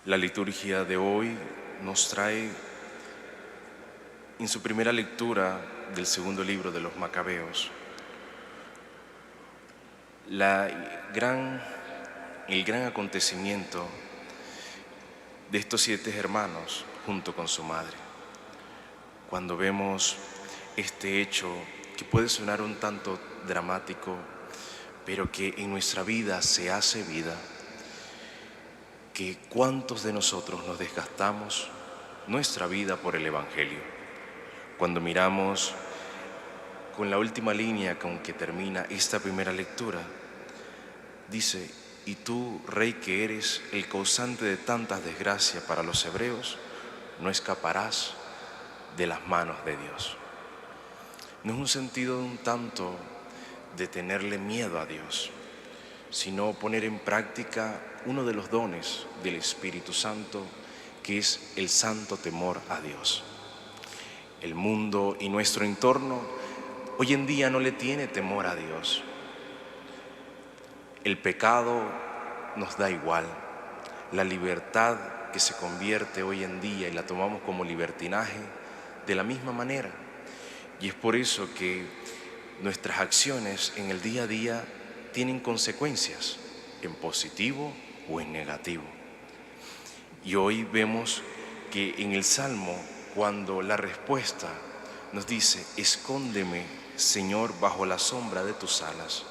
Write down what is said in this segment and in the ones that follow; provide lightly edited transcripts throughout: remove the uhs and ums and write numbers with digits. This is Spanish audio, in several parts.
La liturgia de hoy nos trae en su primera lectura del segundo libro de los Macabeos el gran acontecimiento de estos 7 hermanos junto con su madre. Cuando vemos este hecho que puede sonar un tanto dramático, pero que en nuestra vida se hace vida, que cuántos de nosotros nos desgastamos nuestra vida por el Evangelio. Cuando miramos con la última línea con que termina esta primera lectura, dice: y tú, rey que eres el causante de tantas desgracias para los hebreos, no escaparás de las manos de Dios. No es un sentido un tanto de tenerle miedo a Dios, sino poner en práctica uno de los dones del Espíritu Santo, que es el santo temor a Dios. El mundo y nuestro entorno hoy en día no le tiene temor a Dios. El pecado nos da igual. La libertad que se convierte hoy en día y la tomamos como libertinaje de la misma manera. Y es por eso que nuestras acciones en el día a día tienen consecuencias, en positivo o en negativo. Y hoy vemos que en el Salmo, cuando la respuesta nos dice: escóndeme, Señor, bajo la sombra de tus alas,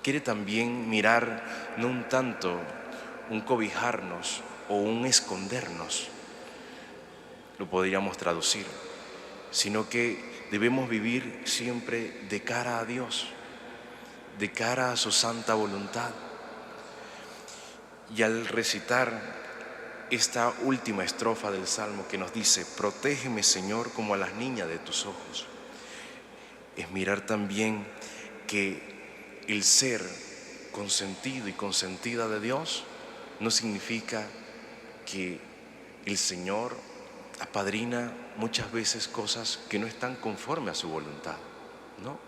quiere también mirar no un tanto un cobijarnos o un escondernos, lo podríamos traducir, sino que debemos vivir siempre de cara a Dios, de cara a su santa voluntad. Y al recitar esta última estrofa del Salmo que nos dice: protégeme, Señor, como a las niñas de tus ojos, es mirar también que el ser consentido y consentida de Dios no significa que el Señor apadrina muchas veces cosas que no están conforme a su voluntad, ¿no?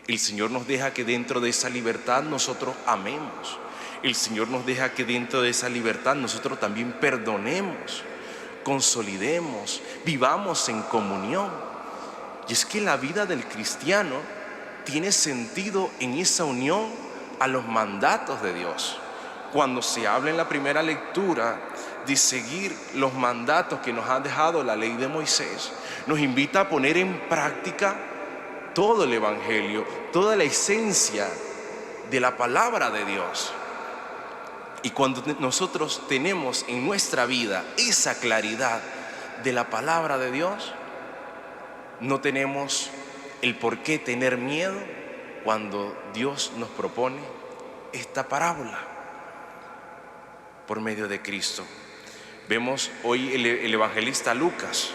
El Señor nos deja que dentro de esa libertad nosotros amemos. El Señor nos deja que dentro de esa libertad nosotros también perdonemos, consolidemos, vivamos en comunión. Y es que la vida del cristiano tiene sentido en esa unión a los mandatos de Dios. Cuando se habla en la primera lectura de seguir los mandatos que nos ha dejado la ley de Moisés, nos invita a poner en práctica todo el Evangelio, toda la esencia de la palabra de Dios. Y cuando nosotros tenemos en nuestra vida esa claridad de la palabra de Dios, no tenemos el por qué tener miedo cuando Dios nos propone esta parábola por medio de Cristo. Vemos hoy el evangelista Lucas,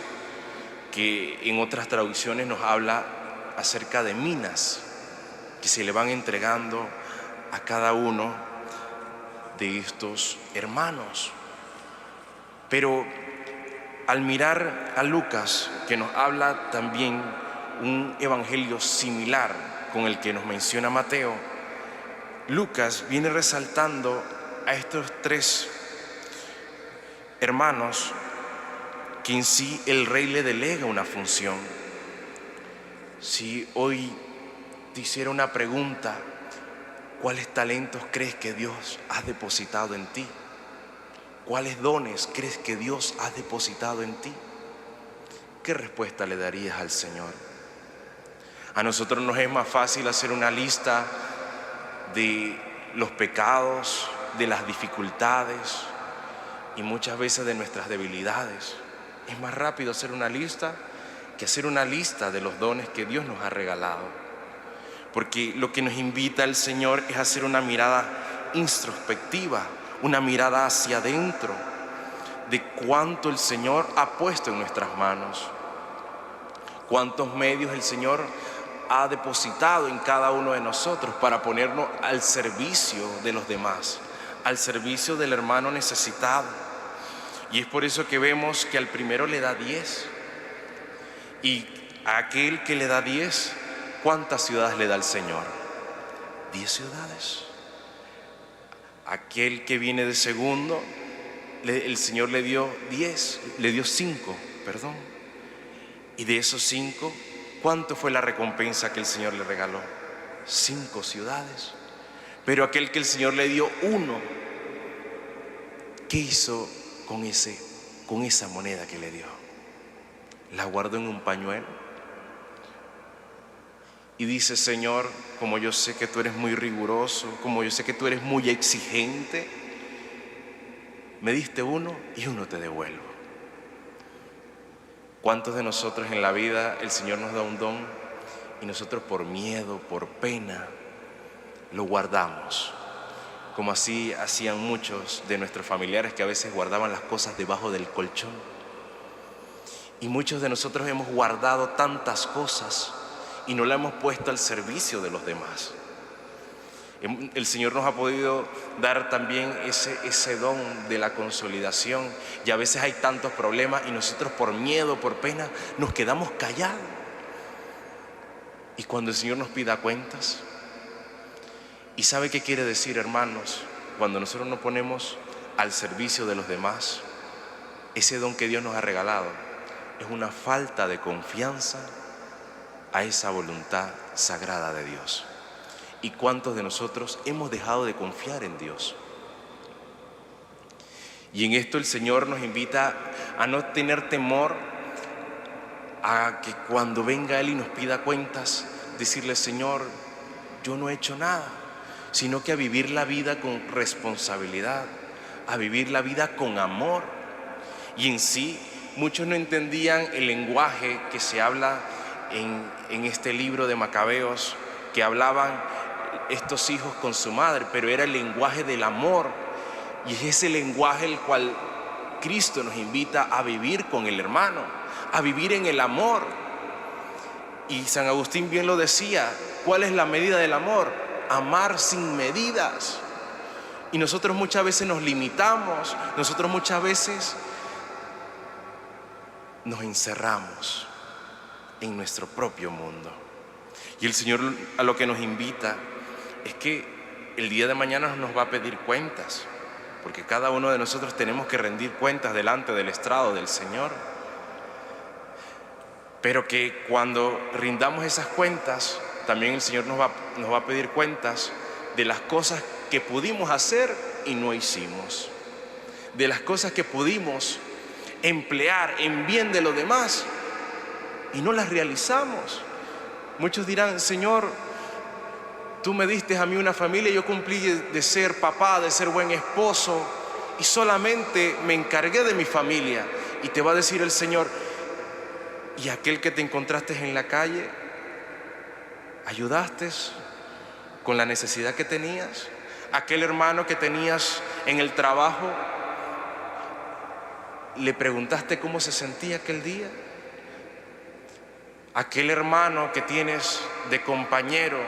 que en otras traducciones nos habla acerca de minas que se le van entregando a cada uno de estos hermanos. Pero al mirar a Lucas, que nos habla también un evangelio similar con el que nos menciona Mateo, Lucas viene resaltando a estos 3 hermanos que en sí el rey le delega una función. Si hoy te hiciera una pregunta: ¿cuáles talentos crees que Dios ha depositado en ti? ¿Cuáles dones crees que Dios ha depositado en ti? ¿Qué respuesta le darías al Señor? A nosotros nos es más fácil hacer una lista de los pecados, de las dificultades y muchas veces de nuestras debilidades. Es más rápido hacer una lista que hacer una lista de los dones que Dios nos ha regalado. Porque lo que nos invita el Señor es hacer una mirada introspectiva, una mirada hacia adentro de cuánto el Señor ha puesto en nuestras manos, cuántos medios el Señor ha depositado en cada uno de nosotros para ponernos al servicio de los demás, al servicio del hermano necesitado. Y es por eso que vemos que al primero le da 10, y a aquel que le da 10, ¿cuántas ciudades le da el Señor? 10 ciudades. Aquel que viene de segundo el Señor le dio 5, perdón. Y de esos 5, ¿cuánto fue la recompensa que el Señor le regaló? 5 ciudades. Pero aquel que el Señor le dio 1, ¿qué hizo con esa moneda que le dio? La guardó en un pañuelo y dice: Señor, como yo sé que tú eres muy riguroso, como yo sé que tú eres muy exigente, me diste 1 y 1 te devuelvo. ¿Cuántos de nosotros en la vida el Señor nos da un don y nosotros por miedo, por pena, lo guardamos? Como así hacían muchos de nuestros familiares, que a veces guardaban las cosas debajo del colchón. Y muchos de nosotros hemos guardado tantas cosas y no las hemos puesto al servicio de los demás. El Señor nos ha podido dar también ese don de la consolidación, y a veces hay tantos problemas y nosotros por miedo, por pena, nos quedamos callados. Y cuando el Señor nos pida cuentas, ¿y sabe qué quiere decir, hermanos? Cuando nosotros nos ponemos al servicio de los demás, ese don que Dios nos ha regalado es una falta de confianza a esa voluntad sagrada de Dios. ¿Y cuántos de nosotros hemos dejado de confiar en Dios? Y en esto el Señor nos invita a no tener temor a que cuando venga Él y nos pida cuentas, decirle: Señor, yo no he hecho nada, sino que a vivir la vida con responsabilidad, a vivir la vida con amor. Y en sí, muchos no entendían el lenguaje que se habla en este libro de Macabeos, que hablaban estos hijos con su madre, pero era el lenguaje del amor, y es ese lenguaje el cual Cristo nos invita a vivir con el hermano, a vivir en el amor. Y San Agustín bien lo decía: ¿cuál es la medida del amor? Amar sin medidas. Y nosotros muchas veces nos limitamos, nosotros muchas veces nos encerramos en nuestro propio mundo. Y el Señor a lo que nos invita es que el día de mañana nos va a pedir cuentas, porque cada uno de nosotros tenemos que rendir cuentas delante del estrado del Señor. Pero que cuando rindamos esas cuentas, también el Señor nos va a pedir cuentas de las cosas que pudimos hacer y no hicimos, de las cosas que pudimos emplear en bien de los demás y no las realizamos. Muchos dirán: Señor, tú me diste a mí una familia, yo cumplí de ser papá, de ser buen esposo, y solamente me encargué de mi familia. Y te va a decir el Señor: ¿y aquel que te encontraste en la calle, ayudaste con la necesidad que tenías? Aquel hermano que tenías en el trabajo, ¿le preguntaste cómo se sentía aquel día? Aquel hermano que tienes de compañero,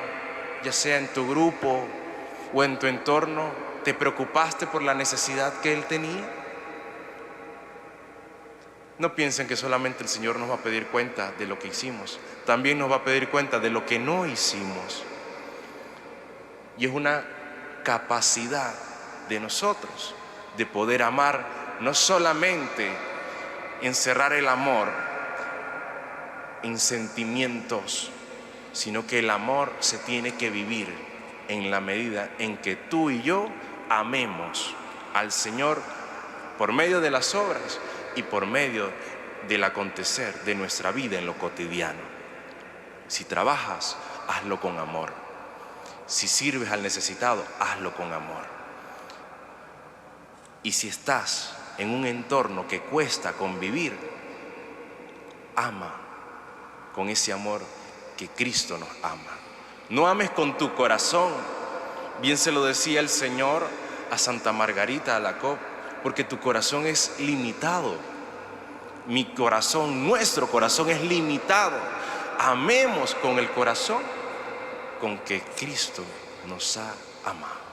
ya sea en tu grupo o en tu entorno, ¿te preocupaste por la necesidad que él tenía? No piensen que solamente el Señor nos va a pedir cuenta de lo que hicimos, también nos va a pedir cuenta de lo que no hicimos. Y es una capacidad de nosotros de poder amar, no solamente encerrar el amor en sentimientos, sino que el amor se tiene que vivir en la medida en que tú y yo amemos al Señor por medio de las obras y por medio del acontecer de nuestra vida en lo cotidiano. Si trabajas, hazlo con amor. Si sirves al necesitado, hazlo con amor. Y si estás en un entorno que cuesta convivir, ama con ese amor que Cristo nos ama. No ames con tu corazón. Bien se lo decía el Señor a Santa Margarita Alacoque, porque tu corazón es limitado. Mi corazón, nuestro corazón es limitado. Amemos con el corazón con que Cristo nos ha amado.